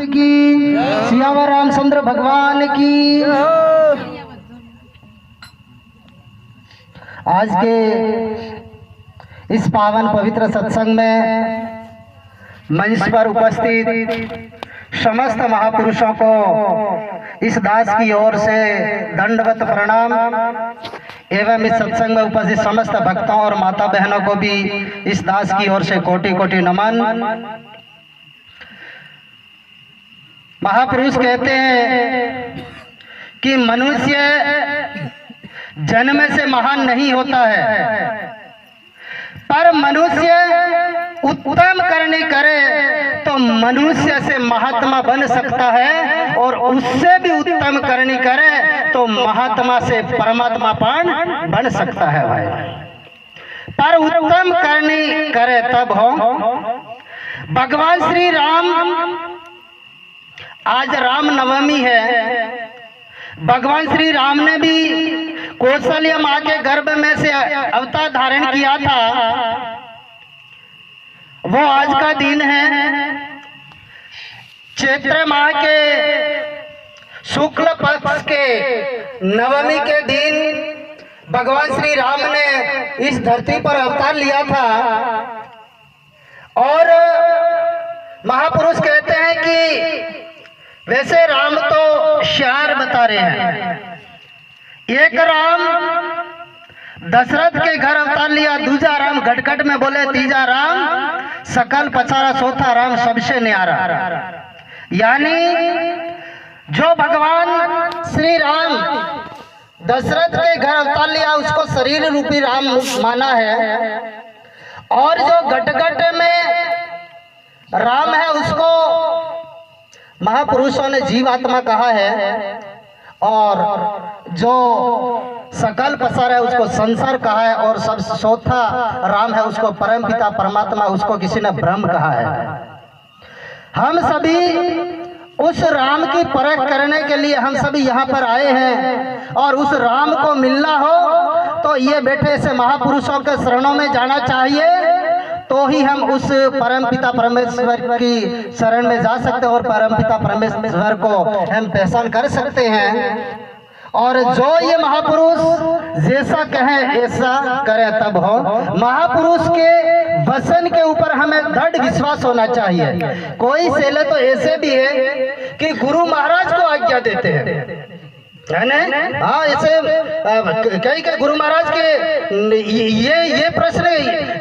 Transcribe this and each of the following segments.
की, सियावर रामचंद्र भगवान की। आज के इस पावन पवित्र सत्संग में मंच पर उपस्थित समस्त महापुरुषों को इस दास की ओर से दंडवत प्रणाम एवं इस सत्संग में उपस्थित समस्त भक्तों और माता बहनों को भी इस दास की ओर से कोटि कोटि नमन। महापुरुष कहते हैं कि मनुष्य जन्म से महान नहीं होता है, पर मनुष्य उत्तम करनी करे तो मनुष्य से महात्मा बन सकता है, और उससे भी उत्तम करनी करे तो महात्मा से परमात्मा बन सकता है भाई। पर उत्तम करनी करे तब हो। भगवान श्री राम, आज राम नवमी है। भगवान श्री राम ने भी कौशल्या माँ के गर्भ में से अवतार धारण किया था। वो आज का दिन है, चैत्र माह के शुक्ल पक्ष के नवमी के दिन भगवान श्री राम ने इस धरती पर अवतार लिया था। और महापुरुष कहते हैं कि वैसे राम तो चार बता रहे हैं। एक राम दशरथ के घर अवतार लिया, दूसरा राम घटघट में बोले, तीजा राम सकल पचारा, चौथा राम सबसे न्यारा। यानी जो भगवान श्री राम दशरथ के घर अवतार लिया उसको शरीर रूपी राम माना है, और जो घटघट में राम है उसको महापुरुषों ने जीवात्मा कहा है, और जो सकल पसार है उसको संसार कहा है, और सब चौथा राम है उसको परम पिता परमात्मा, उसको किसी ने ब्रह्म कहा है। हम सभी उस राम की परख करने के लिए हम सभी यहाँ पर आए हैं, और उस राम को मिलना हो तो ये बैठे ऐसे महापुरुषों के शरणों में जाना चाहिए, तो ही हम उस परम पिता परमेश्वर की शरण में जा सकते हैं और परम पिता परमेश्वर को हम पहचान कर सकते हैं। और जो ये महापुरुष जैसा कहें ऐसा करे तब हो। महापुरुष के वचन के ऊपर हमें दृढ़ विश्वास होना चाहिए। कोई सेले तो ऐसे भी है कि गुरु महाराज को आज्ञा देते हैं, है ना? हाँ, ऐसे कई गुरु महाराज के ये प्रश्न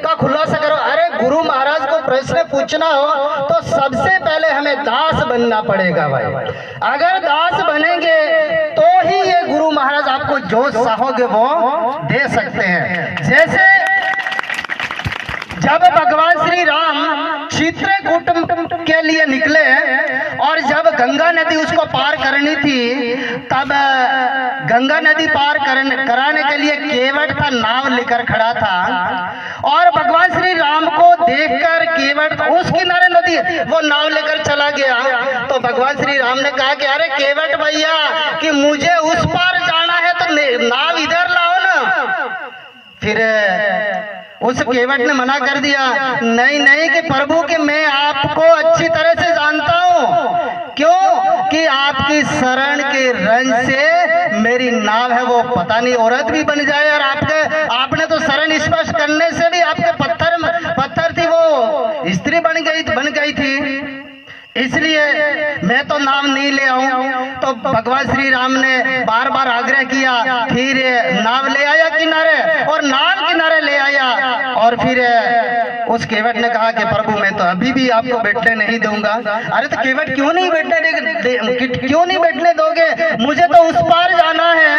का खुलासा करो। अरे गुरु महाराज को प्रश्न पूछना हो तो सबसे पहले हमें दास बनना पड़ेगा भाई। अगर दास बनेंगे तो ही ये गुरु महाराज आपको जो चाहोगे वो दे सकते हैं। जैसे जब भगवान श्री राम चित्रकूट के लिए निकले और जब गंगा नदी उसको पार करनी थी, तब गंगा नदी पार कराने के लिए केवट का नाव लेकर खड़ा था, और भगवान श्री राम को देखकर केवट उस किनारे नदी वो नाव लेकर चला गया। तो भगवान श्री राम ने कहा कि अरे केवट भैया कि मुझे उस पार जाना है तो नाव इधर लाओ ना। फिर उस केवट ने मना कर दिया, नहीं नहीं कि प्रभु कि मैं आपको अच्छी तरह से जानता हूँ। क्यों? कि आपकी शरण के रंज से मेरी नाव है वो पता नहीं औरत भी बन जाए, और आपने तो शरण स्पर्श करने से भी आपके पत्थर थी वो स्त्री बन गई थी, इसलिए मैं तो नाम नहीं ले आऊं। तो भगवान श्री राम ने बार बार आग्रह किया, फिर नाव ले आया किनारे, और नाव किनारे ले आया, और फिर उस केवट ने कहा कि प्रभु मैं तो अभी भी आपको बैठने नहीं दूंगा। अरे तो केवट क्यों नहीं बैठने दोगे? मुझे तो उस पार जाना है।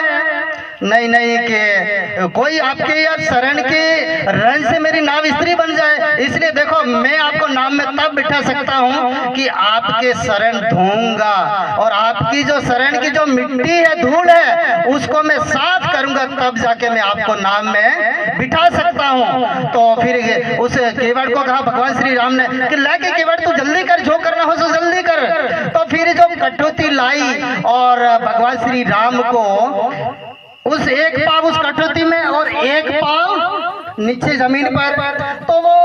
नहीं नहीं कि कोई आपके यार शरण के रंज से मेरी नाव स्त्री बन जाए, इसलिए देखो मैं आपको नाव में तब बिठा सकता हूँ कि आपके शरण धोऊंगा, और आपकी जो शरण की जो मिट्टी है, धूल है, उसको मैं साफ करूंगा, तब जाके मैं आपको नाव में बिठा सकता हूँ। तो फिर उस केवट को कहा भगवान श्री राम ने कि लाके केवट तू जल्दी कर, जो करना हो तो जल्दी कर। तो फिर जो कठौती लाई और भगवान श्री राम को उस एक पाव उस कठौती में और एक पाव नीचे जमीन पर, तो वो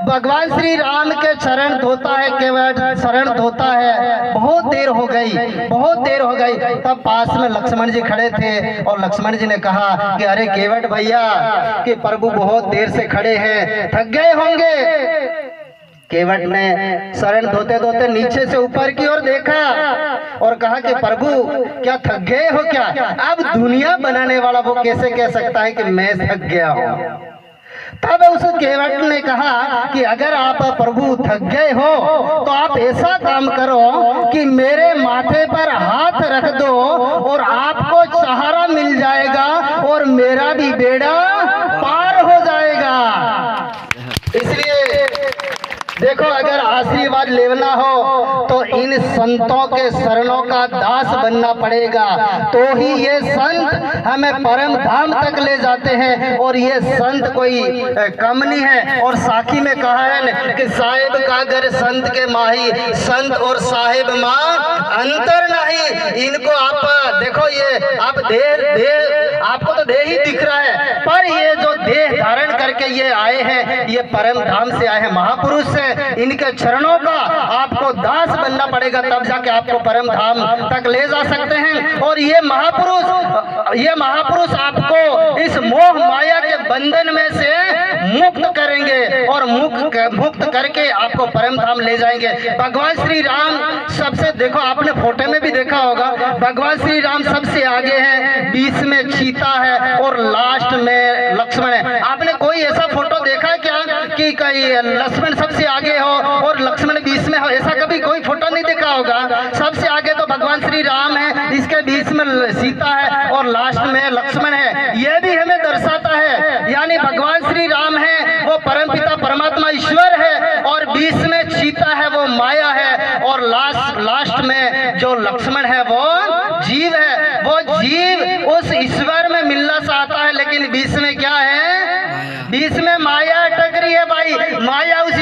भगवान श्री राम के चरण धोता है, केवट शरण धोता है। बहुत देर हो गई, बहुत देर हो गई। तब पास में लक्ष्मण जी खड़े थे और लक्ष्मण जी ने कहा कि अरे केवट भैया कि प्रभु बहुत देर से खड़े हैं, थक गए होंगे। केवट ने शरण धोते धोते नीचे से ऊपर की ओर देखा और कहा कि प्रभु क्या थक गए हो क्या? अब दुनिया बनाने वाला वो कैसे कह सकता है कि मैं थक गया हूँ? तब उस केवट ने कहा कि अगर आप प्रभु थक गए हो तो आप ऐसा काम करो कि मेरे माथे पर हाथ रख दो और आपको सहारा मिल जाएगा और मेरा भी बेड़ा पार हो जाएगा। इसलिए देखो, अगर आशीर्वाद लेना हो तो इन संतों के शरणों का दास बनना पड़ेगा, तो ही ये संत हमें परम धाम तक ले जाते हैं। और ये संत कोई कम नहीं है। और साखी में कहा है कि साहिब का घर संत के माही, संत और साहिब माँ अंतर नहीं। इनको आप देखो, ये आप देह आपको तो देह ही दिख रहा है, पर ये जो देह धारण करके ये आए हैं, ये परम धाम से आए हैं, महापुरुष से। इनके चरणों का आपको दास बनना पड़ेगा, तब जाके आपको परम धाम तक ले जा सकते हैं। और ये महापुरुष आपको इस मोह माया के बंधन में से मुक्त करेंगे और मुक्त करके आपको परम धाम ले जाएंगे। भगवान श्री राम सबसे, देखो आपने फोटो में भी देखा होगा, भगवान श्री राम सबसे आगे हैं, बीच में चीता है और लास्ट में लक्ष्मण है। आपने कोई ऐसा फोटो देखा क्या कि कहीं लक्ष्मण सबसे आगे हो और लक्ष्मण बीच में हो? ऐसा कभी कोई फोटो नहीं देखा होगा। सबसे आगे तो भगवान श्री राम है, इसके बीच में सीता है और लास्ट में लक्ष्मण है। यह भी हमें दर्शाता है, यानी भगवान श्री राम है वो परमपिता परमात्मा ईश्वर है और बीच में सीता है वो माया है और लास्ट में जो लक्ष्मण है वो जीव है। वो जीव उस ईश्वर में मिलना चाहता है, लेकिन बीच में क्या है? बीच में माया टकरी है भाई। माया उस